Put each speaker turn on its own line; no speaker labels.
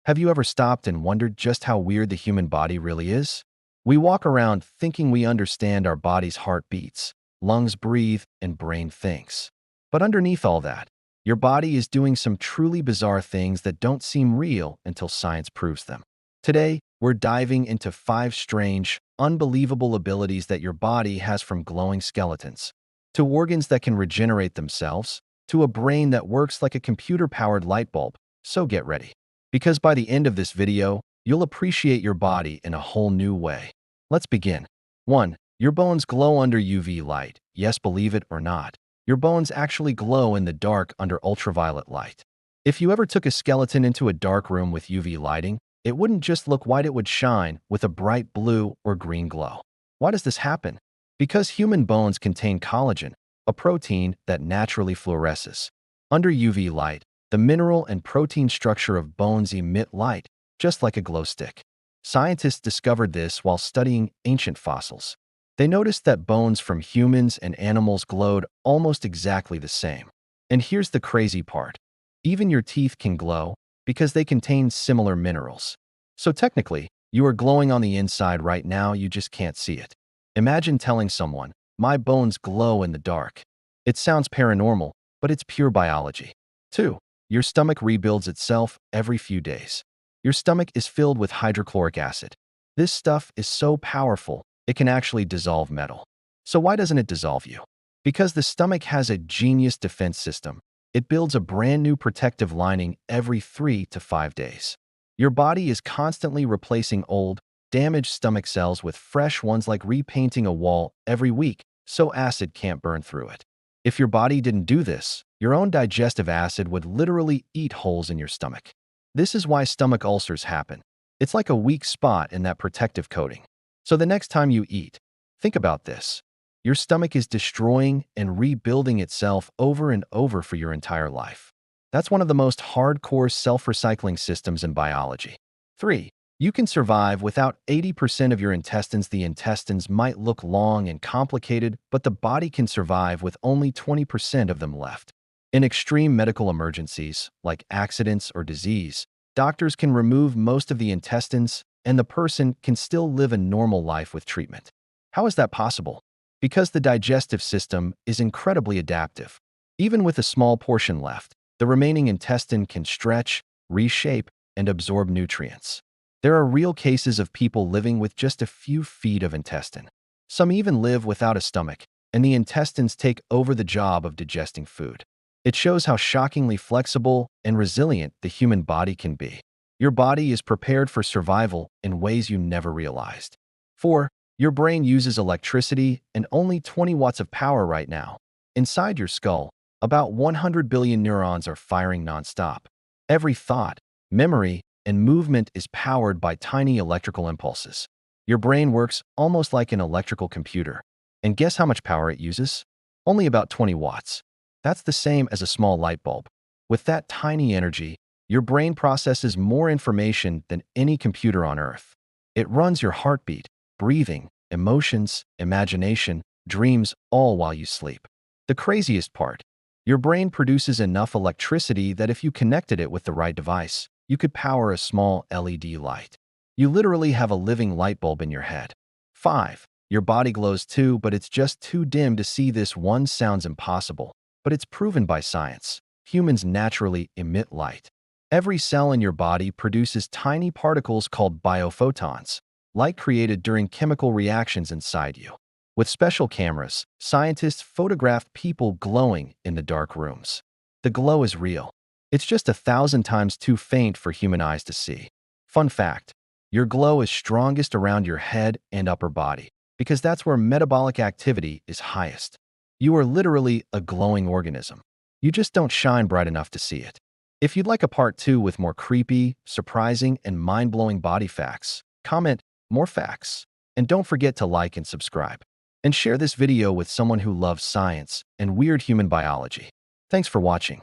Have you ever stopped and wondered just how weird the human body really is? We walk around thinking we understand our body's heart beats, lungs breathe, and brain thinks. But underneath all that, your body is doing some truly bizarre things that don't seem real until science proves them. Today, we're diving into 5 strange, unbelievable abilities that your body has, from glowing skeletons to organs that can regenerate themselves to a brain that works like a computer-powered light bulb. So get ready, because by the end of this video, you'll appreciate your body in a whole new way. Let's begin. 1. Your bones glow under UV light. Yes, believe it or not, your bones actually glow in the dark under ultraviolet light. If you ever took a skeleton into a dark room with UV lighting, it wouldn't just look white, it would shine with a bright blue or green glow. Why does this happen? Because human bones contain collagen, a protein that naturally fluoresces. Under UV light, the mineral and protein structure of bones emit light, just like a glow stick. Scientists discovered this while studying ancient fossils. They noticed that bones from humans and animals glowed almost exactly the same. And here's the crazy part. Even your teeth can glow because they contain similar minerals. So technically, you are glowing on the inside right now, you just can't see it. Imagine telling someone, "My bones glow in the dark." It sounds paranormal, but it's pure biology. 2. Your stomach rebuilds itself every few days. Your stomach is filled with hydrochloric acid. This stuff is so powerful, it can actually dissolve metal. So why doesn't it dissolve you? Because the stomach has a genius defense system. It builds a brand new protective lining every 3 to 5 days. Your body is constantly replacing old, damaged stomach cells with fresh ones, like repainting a wall every week, so acid can't burn through it. If your body didn't do this, your own digestive acid would literally eat holes in your stomach. This is why stomach ulcers happen. It's like a weak spot in that protective coating. So the next time you eat, think about this. Your stomach is destroying and rebuilding itself over and over for your entire life. That's one of the most hardcore self-recycling systems in biology. 3. You can survive without 80% of your intestines. The intestines might look long and complicated, but the body can survive with only 20% of them left. In extreme medical emergencies, like accidents or disease, doctors can remove most of the intestines, and the person can still live a normal life with treatment. How is that possible? Because the digestive system is incredibly adaptive. Even with a small portion left, the remaining intestine can stretch, reshape, and absorb nutrients. There are real cases of people living with just a few feet of intestine. Some even live without a stomach, and the intestines take over the job of digesting food. It shows how shockingly flexible and resilient the human body can be. Your body is prepared for survival in ways you never realized. 4. Your brain uses electricity and only 20 watts of power right now. Inside your skull, about 100 billion neurons are firing nonstop. Every thought, memory, and movement is powered by tiny electrical impulses. Your brain works almost like an electrical computer. And guess how much power it uses? Only about 20 watts. That's the same as a small light bulb. With that tiny energy, your brain processes more information than any computer on Earth. It runs your heartbeat, breathing, emotions, imagination, dreams, all while you sleep. The craziest part, your brain produces enough electricity that if you connected it with the right device, you could power a small LED light. You literally have a living light bulb in your head. 5. Your body glows too, but it's just too dim to see. This one sounds impossible, but it's proven by science. Humans naturally emit light. Every cell in your body produces tiny particles called biophotons, light created during chemical reactions inside you. With special cameras, scientists photographed people glowing in the dark rooms. The glow is real. It's just 1,000 times too faint for human eyes to see. Fun fact, your glow is strongest around your head and upper body, because that's where metabolic activity is highest. You are literally a glowing organism. You just don't shine bright enough to see it. If you'd like a part 2 with more creepy, surprising, and mind-blowing body facts, comment more facts. And don't forget to like and subscribe. And share this video with someone who loves science and weird human biology. Thanks for watching.